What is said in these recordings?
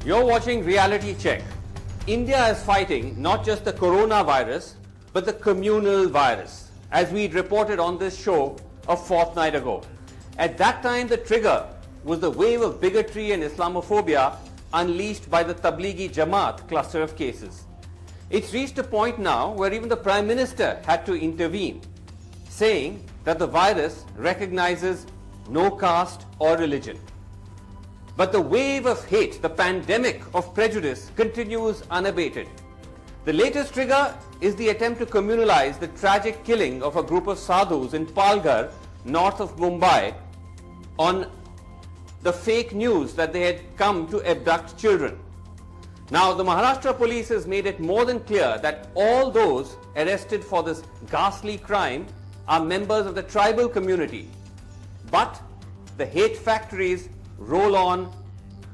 You're watching Reality Check. India is fighting not just the coronavirus, but the communal virus, as we reported on this show a fortnight ago. At that time, the trigger was the wave of bigotry and Islamophobia unleashed by the Tablighi Jamaat cluster of cases. It's reached a point now where even the Prime Minister had to intervene, saying that the virus recognizes no caste or religion. But the wave of hate, the pandemic of prejudice, continues unabated. The latest trigger is the attempt to communalize the tragic killing of a group of sadhus in Palghar, north of Mumbai, on the fake news that they had come to abduct children. Now, the Maharashtra police has made it more than clear that all those arrested for this ghastly crime are members of the tribal community. But the hate factories roll on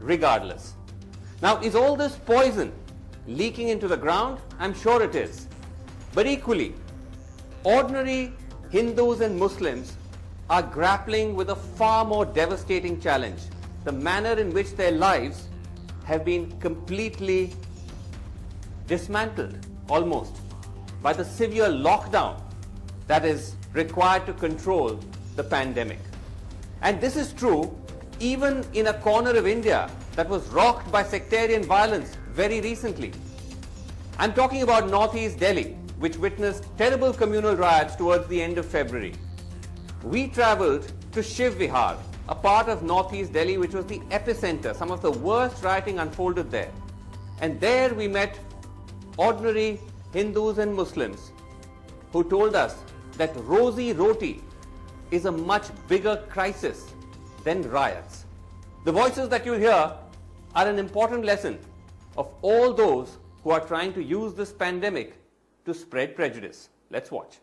regardless. Now, is all this poison leaking into the ground? I'm sure it is. But equally, ordinary Hindus and Muslims are grappling with a far more devastating challenge: the manner in which their lives have been completely dismantled, almost, by the severe lockdown that is required to control the pandemic. And this is true even in a corner of India that was rocked by sectarian violence very recently. I'm talking about northeast Delhi, which witnessed terrible communal riots towards the end of February. We travelled to Shiv, Vihar, a part of northeast Delhi which was the epicenter. Some of the worst rioting unfolded there. And there we met ordinary Hindus and Muslims who told us that Rozi Roti is a much bigger crisis than riots. The voices that you hear are an important lesson of all those who are trying to use this pandemic to spread prejudice. Let's watch.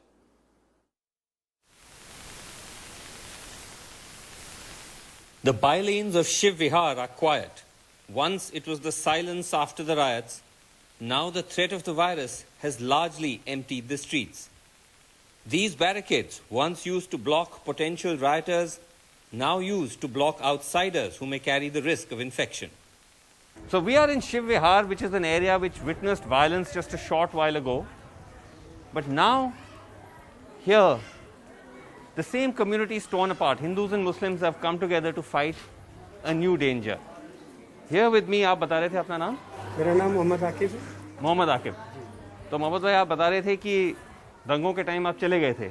The bylanes of Shiv Vihar are quiet. Once it was the silence after the riots, now the threat of the virus has largely emptied the streets. These barricades, once used to block potential rioters, now used to block outsiders who may carry the risk of infection. So we are in Shiv Vihar, which is an area which witnessed violence just a short while ago. But now, here, the same community is torn apart. Hindus and Muslims have come together to fight a new danger. Here with me, आप बता रहे थे अपना नाम? मेरा नाम मोहम्मद आकिब है। मोहम्मद आकिब। तो मोहम्मद भाई, आप बता रहे थे कि दंगों के टाइम आप चले गए थे,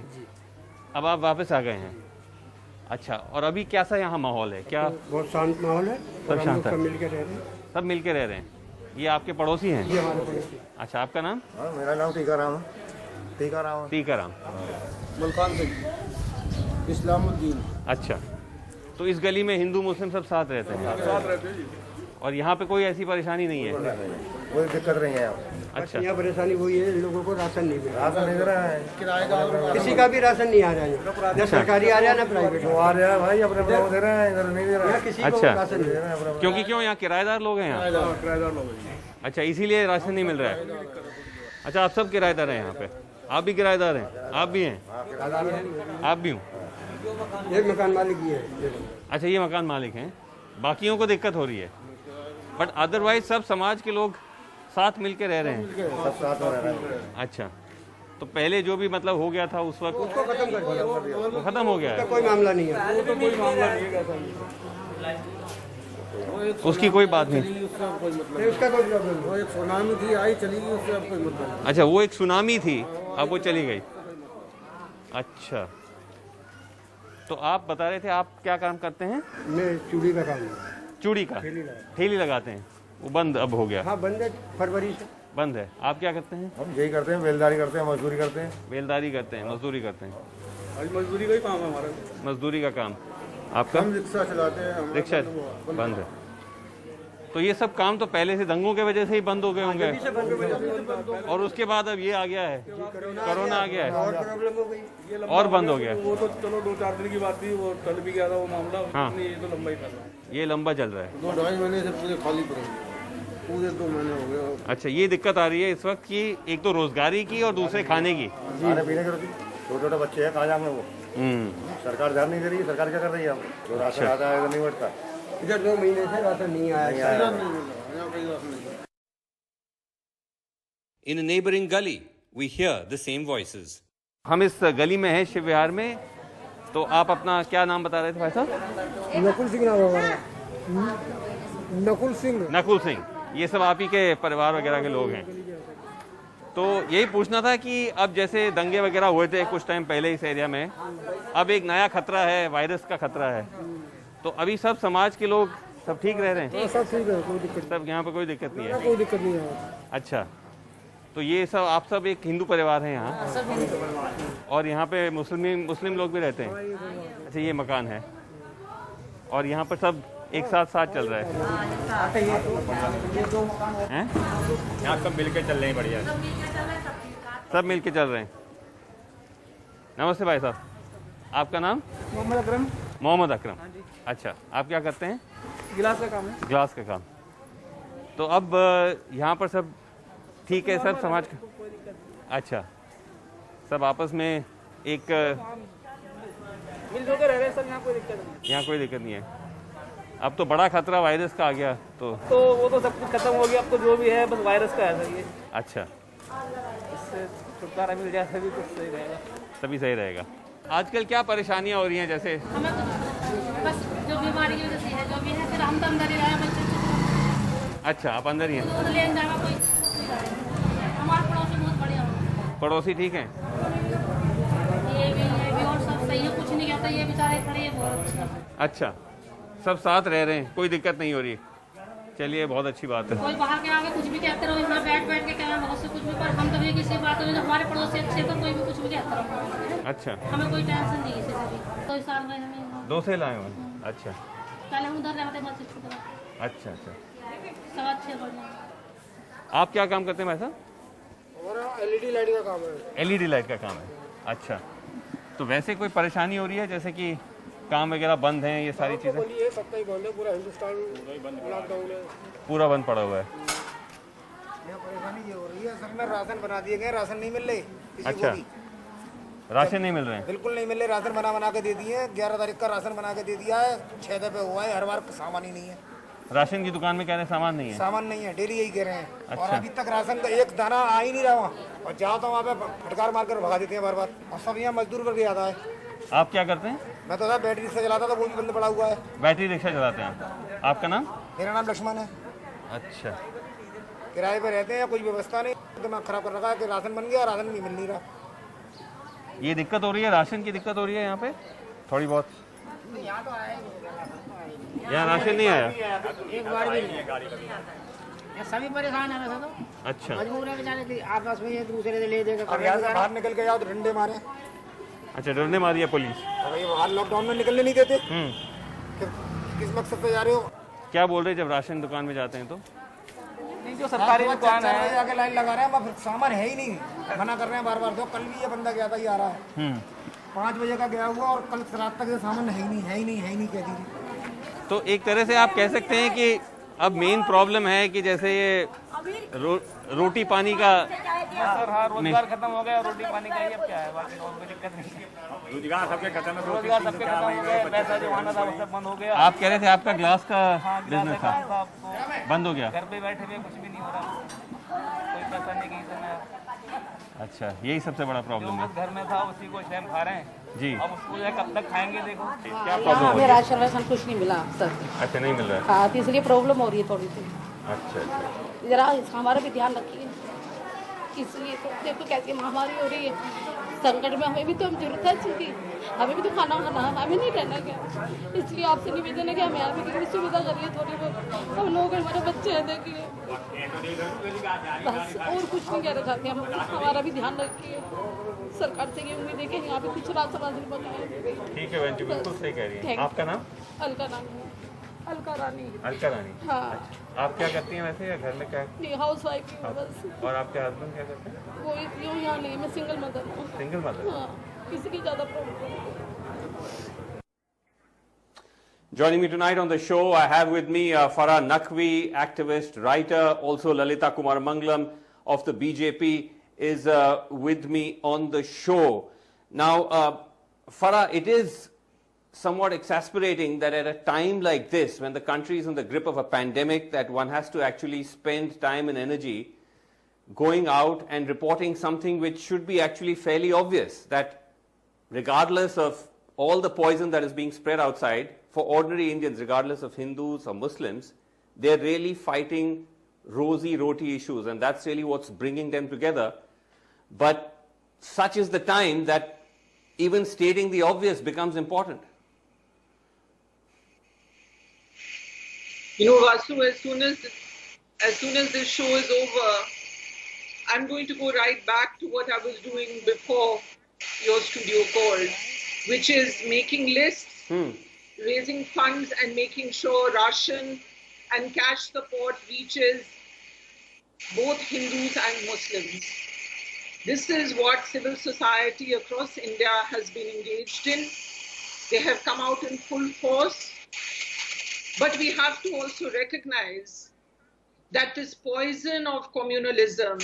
अब आप वापस आ गए हैं। अच्छा, और अभी कैसा यहाँ माहौल है? क्या बहुत शांत माहौल है, सब शांत है, सब मिलकर रह रहे हैं। सब मिलकर रह रहे हैं। ये आपके पड़ोसी हैं? ये हमारे पड़ोसी। अच्छा, आपका नाम? मेरा नाम टीकाराम है। टीकाराम। मुल्कान सिंह, इस्लामुद्दीन। अच्छा, तो इस गली में हिंदू मुस्लिम सब साथ रहते हैं? साथ रहते हैं जी। और यहाँ पे कोई ऐसी परेशानी नहीं है? कोई दिक्कत नहीं है। अच्छा, यहाँ परेशानी वही है, लोगों को राशन नहीं मिल रहा। राशन नहीं दे रहा है, किराएदार किसी का भी राशन नहीं आ रहा है, न सरकारी आ रहा है न प्राइवेट आ रहा है। भाई अपने को दे रहे हैं, इधर नहीं दे रहा है किसी को अच्छा। राशन नहीं दे रहा है। क्योंकि क्यों यहाँ किराएदार लोग हैं? यहाँ किराएदार लोग हैं। अच्छा, इसीलिए राशन नहीं मिल रहा है। अच्छा, आप सब किराएदार हैं यहाँ पे? आप भी किराएदार हैं? आप भी हैं? आप भी हूँ? एक मकान मालिक ही है। अच्छा, ये मकान मालिक हैं, बाकियों को दिक्कत हो रही है, बट अदरवाइज सब समाज के लोग साथ मिलके रह रहे हैं। सब साथ में रह रहे हैं। अच्छा, तो पहले जो भी मतलब हो गया था उस वक्त उसको खत्म कर दिया, वो खत्म हो गया है? कोई मामला नहीं है, वो तो कोई मामला नहीं है। उसकी कोई बात नहीं। उसका कोई प्रॉब्लम नहीं। वो एक सुनामी थी, आई चली गई, उससे अब कोई मतलब नहीं। अच्छा, वो एक सुनामी थी, अब वो चली गई। अच्छा, तो आप बता रहे थे आप क्या काम करते हैं? मैं चूड़ी का काम है। चूड़ी का ठेली लगाते हैं, वो बंद अब हो गया? हाँ, बंद है, फरवरी से बंद है। आप क्या करते हैं? हम यही करते हैं, बेलदारी करते हैं, मजदूरी करते हैं। बेलदारी करते हैं, मजदूरी करते हैं। आज मजदूरी का ही काम है हमारा। मजदूरी का काम आपका? हम रिक्शा चलाते हैं। रिक्शा बंद है। तो ये सब काम तो पहले से दंगों के वजह से ही बंद हो गए होंगे, और उसके बाद अब ये आ गया है, कोरोना आ गया है, और प्रॉब्लम हो गई, और बंद हो गया। वो तो चलो 2-4 दिन की बात थी, वो कल भी गया था वो मामला। हाँ, ये तो लंबा ही था, ये लंबा चल रहा है। 2-2.5 महीने से पूरे खाली पड़े, पूरे 2 महीने हो गए। अच्छा, ये दिक्कत आ रही है इस वक्त कि एक तो रोजगारी की और दूसरे खाने की। खाने पीने की, छोटे-छोटे बच्चे हैं, कहाँ जाएंगे वो? सरकार ध्यान नहीं दे रही है। सरकार क्या कर रही है? जो राशन आता है नहीं बढ़ता। इधर 2 महीने से राशन नहीं आया। In a neighboring gully, we hear the same voices. हम इस गली में हैं शिव विहार में। तो आप अपना क्या नाम बता रहे थे भाई साहब? नकुल सिंह नाम है हमारा। नकुल सिंह। नकुल सिंह, ये सब आप ही के परिवार वगैरह के लोग हैं। तो यही पूछना था कि अब जैसे दंगे वगैरह हुए थे कुछ टाइम पहले इस एरिया में, अब एक नया खतरा है, वायरस का खतरा है, तो अभी सब समाज के लोग सब ठीक रह रहे हैं? सब ठीक है, कोई दिक्कत सब यहाँ पे कोई दिक्कत नहीं है? कोई दिक्कत नहीं है। अच्छा, तो ये सब आप सब एक हिंदू परिवार है यहाँ, और यहाँ पे मुस्लिम लोग भी रहते हैं? अच्छा, ये मकान है और यहाँ पर सब एक साथ चल रहा है? हैं? यहाँ सब मिल के चल रहे हैं, बढ़िया सब मिल के चल रहे हैं। नमस्ते भाई साहब, आपका नाम? मोहम्मद अकरम। मोहम्मद अकरम, अच्छा, आप क्या करते हैं? गिलास का काम है। ग्लास का काम। तो अब यहाँ पर सब ठीक है, सब समाज का? अच्छा, सब आपस में एक मिलजुल के रह रहे हैं सब, यहाँ कोई दिक्कत नहीं। यहाँ कोई दिक्कत नहीं है। अब तो बड़ा खतरा वायरस का आ गया तो वो तो सब कुछ खत्म हो गया, अब तो जो भी है बस वायरस का है सर ये। अच्छा, इससे छुटकारा मिल जाए सभी कुछ सही रहेगा। तभी सही रहेगा। आजकल क्या परेशानियाँ हो रही हैं? जैसे हमें तो बस जो बीमारी की वजह से है, जो भी है, फिर हम तो अंदर ही रहे बच्चे। अच्छा, आप अंदर ही हैं? दूध लेने जाना कोई, हमारे पड़ोसी बहुत बढ़िया हो। पड़ोसी ठीक हैं? ये भी और सब सही है, कुछ नहीं कहता, ये बेचारे खड़े हैं बहुत अच्छा। अच्छा, सब साथ रह रहे हैं, कोई दिक्कत नहीं हो रही। चलिए, बहुत अच्छी बात है। कोई बाहर के आगे कुछ भी कहते रहो, यहाँ बैठ के कहना बहुत से कुछ भी, पर हम तो ये किसी बात में हमारे पड़ोसी अच्छे तो कोई भी कुछ भी कहता रहो। अच्छा, हमें कोई टेंशन नहीं है इसी से भी। 2 साल में हमें 2 से लाए हुए? अच्छा पहले हम उधर रहते बस इसकी तरह, अच्छा अच्छा। सब अच्छे बढ़िया। आप क्या काम करते हैं भाई साहब? हमारा एलईडी लाइट का काम है। एलईडी लाइट का काम है, अच्छा। तो वैसे कोई परेशानी हो रही है, जैसे कि काम वगैरह बंद हैं, ये सारी चीज़ें? ये सबका ही बंद है, पूरा हिंदुस्तान लॉकडाउन है, पूरा बंद पड़ा हुआ है। यहाँ परेशानी ये हो रही है सर, में राशन बना दिए गए, राशन नहीं मिल रहे किसी अच्छा, को भी। राशन नहीं मिल रहे हैं? बिल्कुल नहीं मिल रहे, राशन बना के दे दिए। 11 तारीख का राशन बना के दे दिया है, 6 दफे हुआ है, हर बार सामान ही नहीं है। राशन की दुकान में कह रहे हैं सामान नहीं है? सामान नहीं है, डेली यही कह रहे हैं। अच्छा। और अभी तक राशन का एक दाना आ ही नहीं रहा वहाँ, और जाओ तो वहाँ पे फटकार मार कर भगा देते हैं बार बार। और सब यहाँ मजदूर करके आता है। आप क्या करते हैं? मैं तो बैटरी रिक्शा चलाता था, वो भी बंद पड़ा हुआ है। बैटरी रिक्शा चलाते हैं? आपका नाम? मेरा नाम लक्ष्मण है। अच्छा, किराए पे रहते हैं, कुछ व्यवस्था नहीं, दिमाग खराब कर रखा है कि राशन बन गया, राशन नहीं मिल नहीं रहा। ये दिक्कत हो रही है, राशन की दिक्कत हो रही है यहाँ पे थोड़ी बहुत? यहाँ राशन नहीं आया? एक बार भी नहीं, सभी परेशान है वैसे तो। अच्छा, मजबूर है बेचारे कि आपस में एक दूसरे से ले देकर और यहाँ से बाहर निकल के जाओ तो डंडे मारे। अच्छा, डरने मारी है पुलिस? और ये बाहर लॉकडाउन में निकलने नहीं देते। किस मकसद से जा रहे हो? क्या बोल रहे हैं जब राशन दुकान में जाते हैं तो? नहीं, जो सरकारी दुकान है जाके लाइन लगा रहे हैं, वहाँ फिर सामान है ही नहीं, मना कर रहे हैं बार बार। तो कल भी ये बंदा गया था, ये आ रहा है 5 बजे का गया हुआ, और कल रात तक ये सामान है ही नहीं कह दी। तो एक तरह से आप कह सकते हैं कि अब मेन प्रॉब्लम है कि जैसे ये रोटी पानी का सर हाँ, रोजगार खत्म हो गया, रोटी पानी का ही अब क्या है, बाकी और कोई दिक्कत नहीं है। रोजगार सबके खत्म है, रोजगार सबके खत्म हो गए, पैसा जो आना था वो सब बंद हो गया। आप कह रहे थे आपका ग्लास का बिजनेस था, आपको बंद हो गया? घर पे बैठे हुए कुछ भी नहीं हो रहा, कोई पैसा नहीं कहीं से मैं। अच्छा, यही सबसे बड़ा प्रॉब्लम है। घर में था उसी को शैम खा रहे हैं जी। अब उसको जो है कब तक खाएंगे, देखो क्या प्रॉब्लम यहाँ हो हमें रही है? राशन कुछ नहीं मिला सर। अच्छा, नहीं मिल रहा है? हाँ, तो इसलिए प्रॉब्लम हो रही है थोड़ी सी। अच्छा अच्छा, जरा हमारा भी ध्यान रखिए, इसलिए तो देखो कैसी महामारी हो रही है, संकट में हमें भी तो जरूरत है चीज़ की, हमें भी तो खाना है, हमें नहीं रहना क्या। इसलिए आपसे निवेदन है कि हमें यहाँ भी सुविधा करिए थोड़ी बहुत। हम लोग हमारे बच्चे हैं, देखिए बस और कुछ नहीं कहना चाहते हम। हमारा भी ध्यान रखिए, सरकार से ये उम्मीद है कि यहाँ पे कुछ राशन बनाए। ठीक है बहन जी, बिल्कुल सही कह रही हैं। आपका नाम? अलका रानी। अलका रानी। अलका रानी, हाँ। आप क्या करती हैं वैसे, या घर में क्या? नहीं, हाउस वाइफ ही हूँ बस। और आपके हस्बैंड क्या करते हैं? कोई यूँ यहाँ नहीं, मैं सिंगल मदर हूँ। Single mother? हाँ, किसी की ज़्यादा problem. Joining me tonight on the show, I have with me Farah Naqvi, activist, writer, also Lalita Kumar Mangalam of the BJP is with me on the show. Now, Farah, it is somewhat exasperating that at a time like this, when the country is in the grip of a pandemic, that one has to actually spend time and energy going out and reporting something which should be actually fairly obvious, that regardless of all the poison that is being spread outside, for ordinary Indians, regardless of Hindus or Muslims, they're really fighting rosy roti issues, and that's really what's bringing them together. But such is the time that even stating the obvious becomes important. You know, Vasu, as soon as this show is over, I'm going to go right back to what I was doing before your studio called, which is making lists, raising funds and making sure ration and cash support reaches both Hindus and Muslims. This is what civil society across India has been engaged in. They have come out in full force. But we have to also recognize that this poison of communalism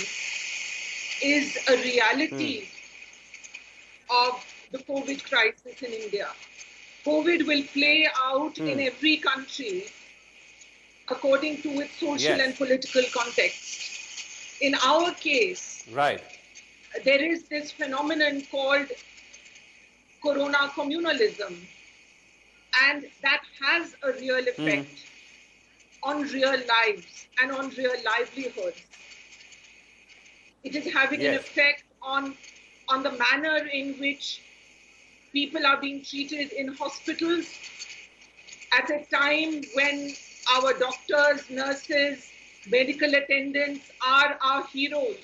is a reality of the COVID crisis in India. COVID will play out in every country according to its social and political context. In our case, there is this phenomenon called corona communalism, and that has a real effect on real lives and on real livelihoods. It is having an effect on the manner in which people are being treated in hospitals at a time when our doctors, nurses, medical attendants are our heroes.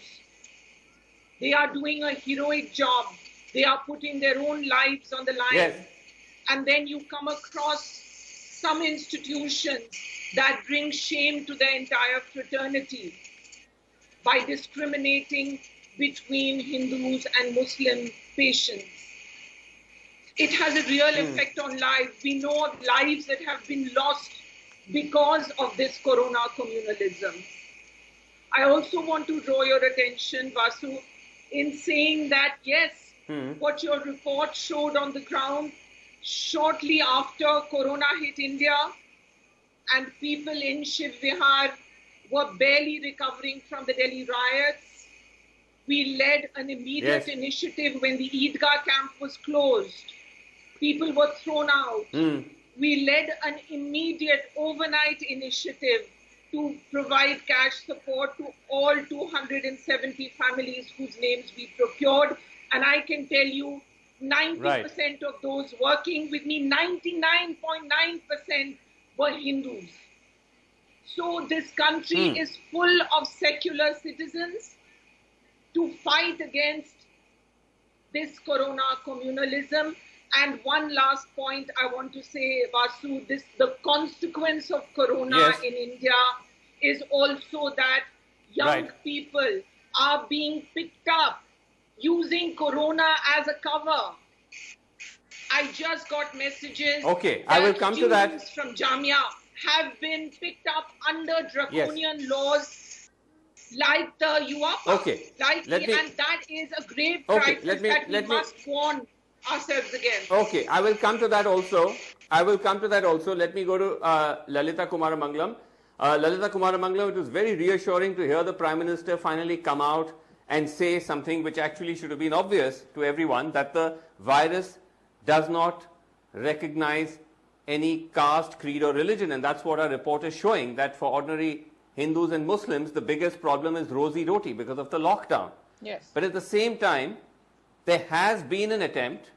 They are doing a heroic job. They are putting their own lives on the line. And then you come across some institutions that bring shame to the entire fraternity by discriminating between Hindus and Muslim patients. It has a real effect on lives. We know of lives that have been lost because of this corona communalism. I also want to draw your attention, Vasu, in saying that, yes, what your report showed on the ground, shortly after corona hit India and people in Shiv Vihar were barely recovering from the Delhi riots, we led an immediate initiative when the Eidgah camp was closed. People were thrown out. We led an immediate overnight initiative to provide cash support to all 270 families whose names we procured. And I can tell you, 90% of those working with me, 99.9% were Hindus. So this country is full of secular citizens to fight against this corona communalism. And one last point I want to say, Vasu, the consequence of corona in India is also that young people are being picked up using corona as a cover. I just got messages I will come to that. Students from Jamia have been picked up under draconian laws like the UAPA. And that is a grave crisis that we must warn ourselves against. I will come to that also. Let me go to Lalita Kumaramangalam. Lalita Kumaramangalam, it was very reassuring to hear the Prime Minister finally come out and say something which actually should have been obvious to everyone, that the virus does not recognize any caste, creed or religion. And that's what our report is showing, that for ordinary Hindus and Muslims, the biggest problem is rosy roti because of the lockdown. But at the same time, there has been an attempt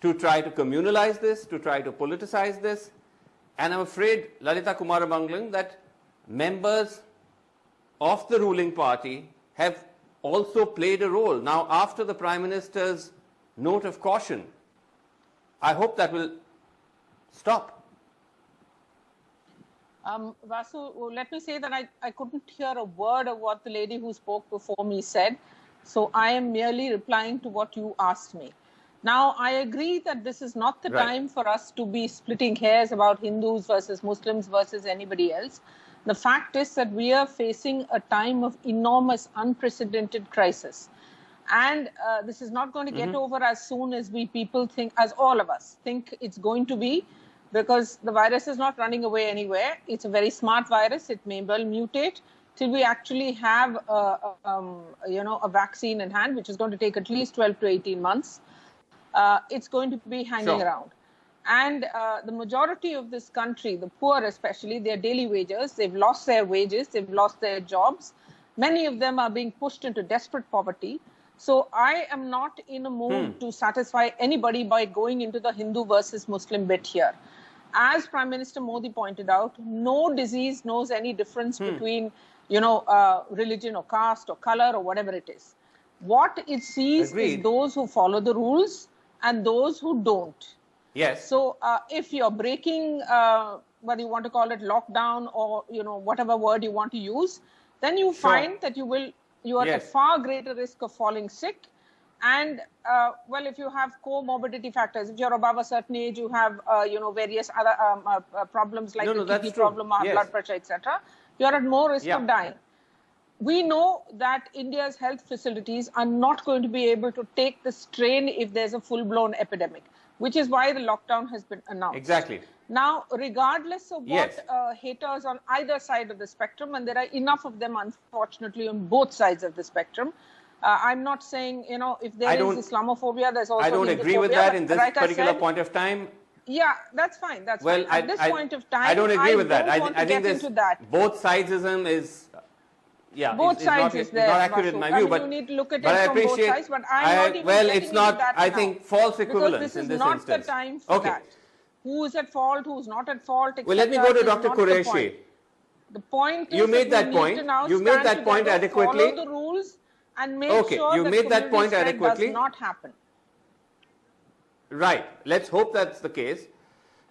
to try to communalize this, to try to politicize this. And I'm afraid, Lalita Kumaramangalam, that members of the ruling party have also played a role. Now, after the Prime Minister's note of caution, I hope that will stop. Vasu, let me say that I couldn't hear a word of what the lady who spoke before me said. So I am merely replying to what you asked me. Now, I agree that this is not the time for us to be splitting hairs about Hindus versus Muslims versus anybody else. The fact is that we are facing a time of enormous, unprecedented crisis. And this is not going to get over as soon as people think, as all of us think it's going to be, because the virus is not running away anywhere. It's a very smart virus. It may well mutate till we actually have a vaccine in hand, which is going to take at least 12 to 18 months. It's going to be hanging around. And the majority of this country, the poor especially, their daily wages, they've lost their wages, they've lost their jobs. Many of them are being pushed into desperate poverty. So I am not in a mood to satisfy anybody by going into the Hindu versus Muslim bit here. As Prime Minister Modi pointed out, no disease knows any difference between, religion or caste or color or whatever it is. What it sees is those who follow the rules and those who don't. Yes. So if you're breaking, whether you want to call it lockdown or, whatever word you want to use, then you find that you are at far greater risk of falling sick. And, if you have comorbidity factors, if you're above a certain age, you have, various other problems like the kidney problem, blood pressure, etc. You're at more risk of dying. We know that India's health facilities are not going to be able to take the strain if there's a full-blown epidemic, which is why the lockdown has been announced. Exactly. Now, regardless of what haters on either side of the spectrum, and there are enough of them, unfortunately, on both sides of the spectrum, I'm not saying, if there is Islamophobia, there's also I don't agree with that in this particular point of time. Yeah, that's fine. That's fine. At this point of time, I don't agree with that. I think this both sidesism is, both sides is there. Not accurate in my view, but you need to look at it from both sides. But I'm not even it's not. I think false equivalence in this instance. Because this is not the time for that. Who is at fault? Who's not at fault? Well, let me go to Dr. Qureshi. The point is you made that point. You made that point adequately. Follow the rules and make sure you made that point adequately. Does not happen. Right. Let's hope that's the case.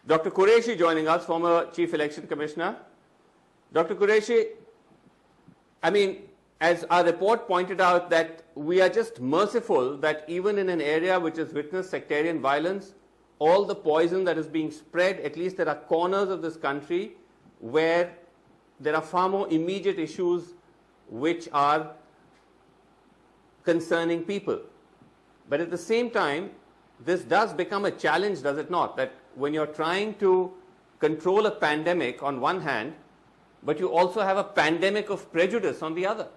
Dr. Qureshi joining us, former Chief Election Commissioner. Dr. Qureshi, as our report pointed out, that we are just merciful that even in an area which has witnessed sectarian violence, all the poison that is being spread, at least there are corners of this country where there are far more immediate issues which are concerning people. But at the same time, this does become a challenge, does it not? That when you're trying to control a pandemic on one hand, but you also have a pandemic of prejudice on the other.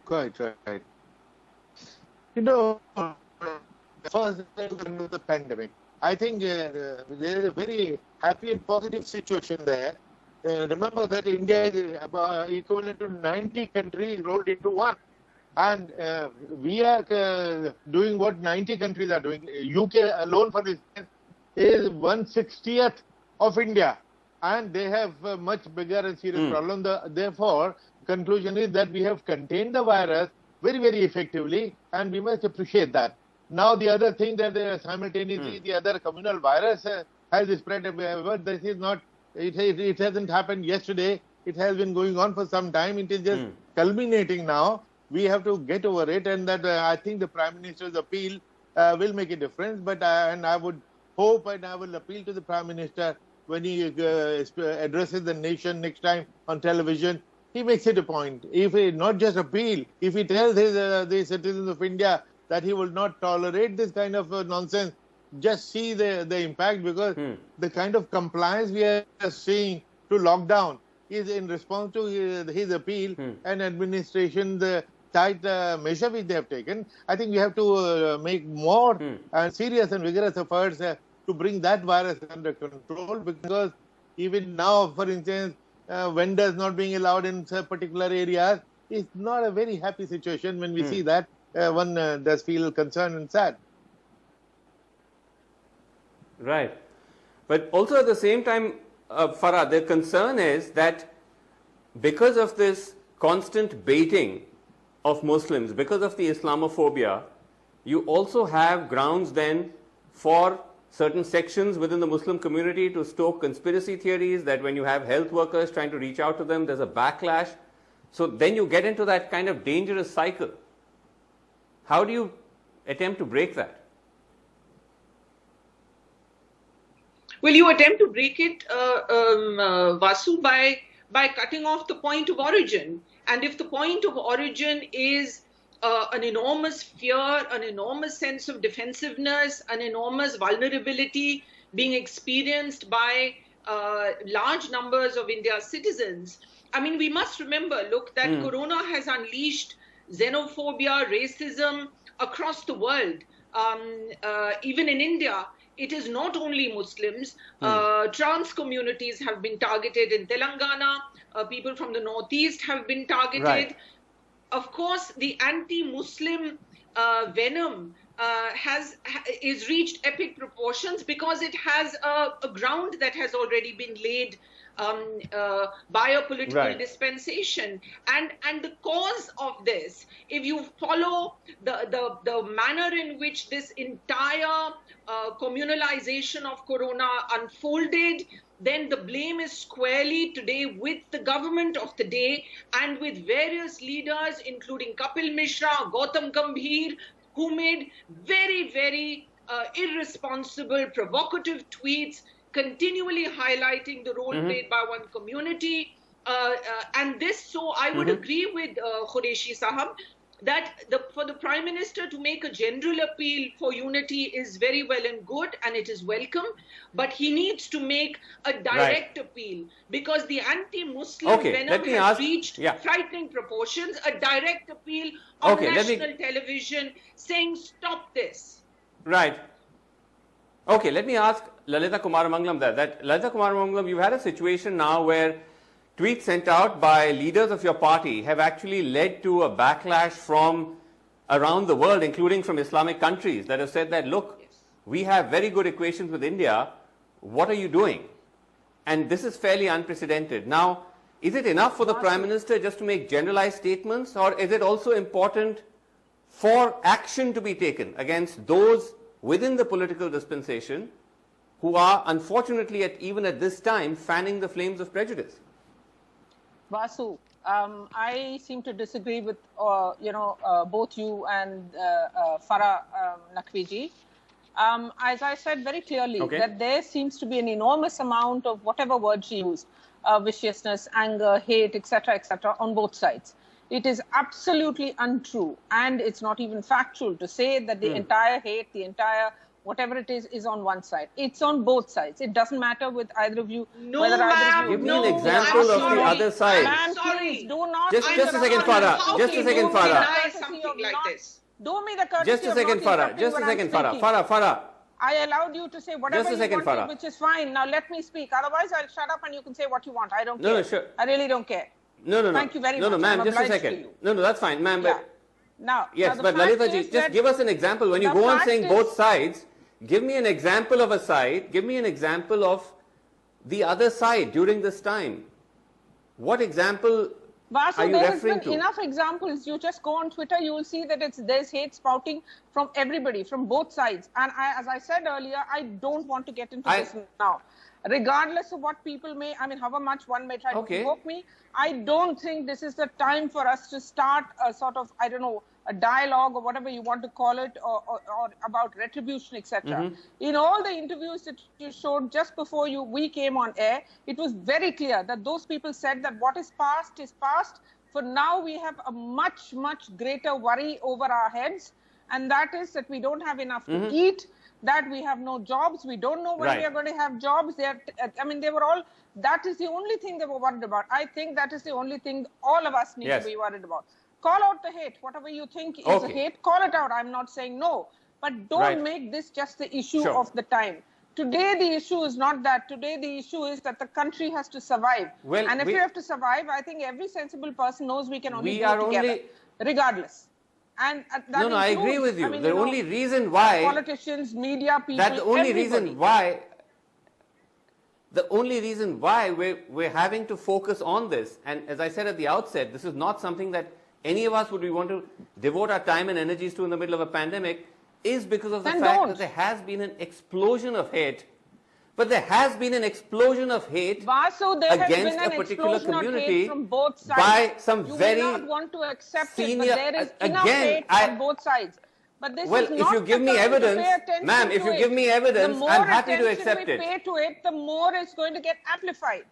Quite right. First, the pandemic. I think there is a very happy and positive situation there. Remember that India is equivalent to 90 countries rolled into one. And we are doing what 90 countries are doing. UK alone, for instance, is 1/60th of India. And they have a much bigger and serious problem. Therefore, conclusion is that we have contained the virus very, very effectively, and we must appreciate that. Now, the other thing that simultaneously the other communal virus has spread, but this is not, it hasn't happened yesterday. It has been going on for some time. It is just culminating now. We have to get over it, and that I think the Prime Minister's appeal will make a difference. But and I would hope and I will appeal to the Prime Minister when he addresses the nation next time on television. He makes it a point. If he not just appeal, if he tells the citizens of India that he will not tolerate this kind of nonsense, just see the impact, because the kind of compliance we are seeing to lockdown is in response to his appeal and administration, the tight measure which they have taken. I think we have to make more serious and vigorous efforts to bring that virus under control, because even now, for instance, vendors not being allowed in particular areas is not a very happy situation. When we see that, one does feel concerned and sad. Right. But also at the same time, Farah, the concern is that because of this constant baiting of Muslims, because of the Islamophobia, you also have grounds then for certain sections within the Muslim community to stoke conspiracy theories, that when you have health workers trying to reach out to them, there's a backlash. So then you get into that kind of dangerous cycle. How do you attempt to break that? Well, you attempt to break it, Vasu, by cutting off the point of origin. And if the point of origin is an enormous fear, an enormous sense of defensiveness, an enormous vulnerability being experienced by large numbers of India's citizens. I mean, we must remember, look, that Corona has unleashed xenophobia, racism across the world. Even in India, it is not only Muslims. Trans communities have been targeted in Telangana. People from the Northeast have been targeted. Right. Of course, the anti-Muslim venom is reached epic proportions because it has a ground that has already been laid by a political dispensation, and the cause of this, if you follow the manner in which this entire communalization of Corona unfolded, then the blame is squarely today with the government of the day and with various leaders, including Kapil Mishra, Gautam Gambhir, who made very, very irresponsible, provocative tweets, continually highlighting the role played by one community. And this, so I would agree with Qureshi Sahab, that for the Prime Minister to make a general appeal for unity is very well and good, and it is welcome, but he needs to make a direct appeal, because the anti-Muslim venom has reached frightening proportions. A direct appeal on national television saying, stop this. Right. Okay, let me ask Lalita Kumaramanglam that Lalita Kumaramanglam, you've had a situation now where tweets sent out by leaders of your party have actually led to a backlash from around the world, including from Islamic countries, that have said that, look, we have very good equations with India, what are you doing? And this is fairly unprecedented. Now, is it enough for the Prime Minister just to make generalized statements, or is it also important for action to be taken against those within the political dispensation who are, unfortunately, even at this time, fanning the flames of prejudice? Vasu, I seem to disagree with both you and Farah Naqvi. As I said very clearly, that there seems to be an enormous amount of whatever word she used, viciousness, anger, hate, etc., on both sides. It is absolutely untrue, and it's not even factual to say that the entire hate, the entire whatever it is on one side. It's on both sides. It doesn't matter with either of you. No, ma'am. Give me an example of the other side. Ma'am, please do not. Just a second, Farah. Just a second, Farah. Something like this. Do me the courtesy. Just a second, Farah. Just a second, Farah. Farah. I allowed you to say whatever you wanted, which is fine. Now let me speak. Otherwise, I'll shut up and you can say what you want. I don't care. No, sure. I really don't care. No. Thank you very much. No, ma'am, just a second. No, that's fine, ma'am. Yeah. Now, yes, but Lalita ji, just give us an example. When you go on saying both sides, give me an example of a side. Give me an example of the other side during this time. What example are you referring to? Enough examples. You just go on Twitter, you will see that there's hate spouting from everybody, from both sides. And as I said earlier, I don't want to get into this now. Regardless of what people may, however much one may try to provoke me, I don't think this is the time for us to start a sort of, a dialogue or whatever you want to call it, or about retribution, etc. In all the interviews that you showed just before we came on air, it was very clear that those people said that what is past is past. For now, we have a much, much greater worry over our heads, and that is that we don't have enough to eat, that we have no jobs, we don't know when we are going to have jobs. They were all, that is the only thing they were worried about. I think that is the only thing all of us need to be worried about. Call out the hate. Whatever you think is a hate, call it out. I'm not saying no. But don't make this just the issue of the time. Today, the issue is not that. Today, the issue is that the country has to survive. Well, and if we have to survive, I think every sensible person knows we can only go together, regardless. And that I agree with you. The only reason why politicians, media people, the only reason why we're having to focus on this, and as I said at the outset, this is not something that any of us would want to devote our time and energies to in the middle of a pandemic, is because of the fact that there has been an explosion of hate. But there has been an explosion of hate against a particular community from both sides. By some you may not want to accept it, but there is enough hate on both sides. But this is not if you give me evidence, ma'am, if you give me evidence, I'm happy to accept it. The more attention we pay to it, the more it's going to get amplified.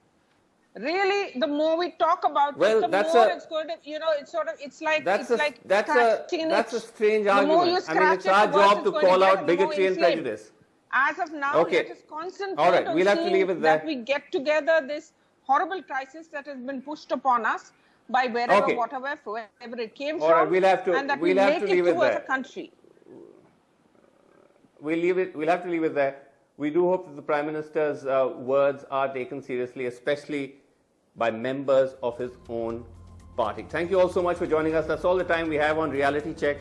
really, the more we talk about Well, it, the that's more a- it's going to, you know, it's sort of, it's like, That's it's a, like that's scratching an a itch. strange The more you argument. I mean, it's scratch our it, the worse job it's to going call get out and the more bigotry and inflamed. prejudice. As of now, Okay. let us concentrate All right, on we'll have to seeing leave it that there. we get together this horrible crisis that has been pushed upon us by wherever, Okay. whatever, wherever it came All from, right, we'll have to- and that we'll we have make to it leave it to as a there. country. We'll have to leave it there. We do hope that the Prime Minister's words are taken seriously, especially by members of his own party. Thank you all so much for joining us. That's all the time we have on Reality Check.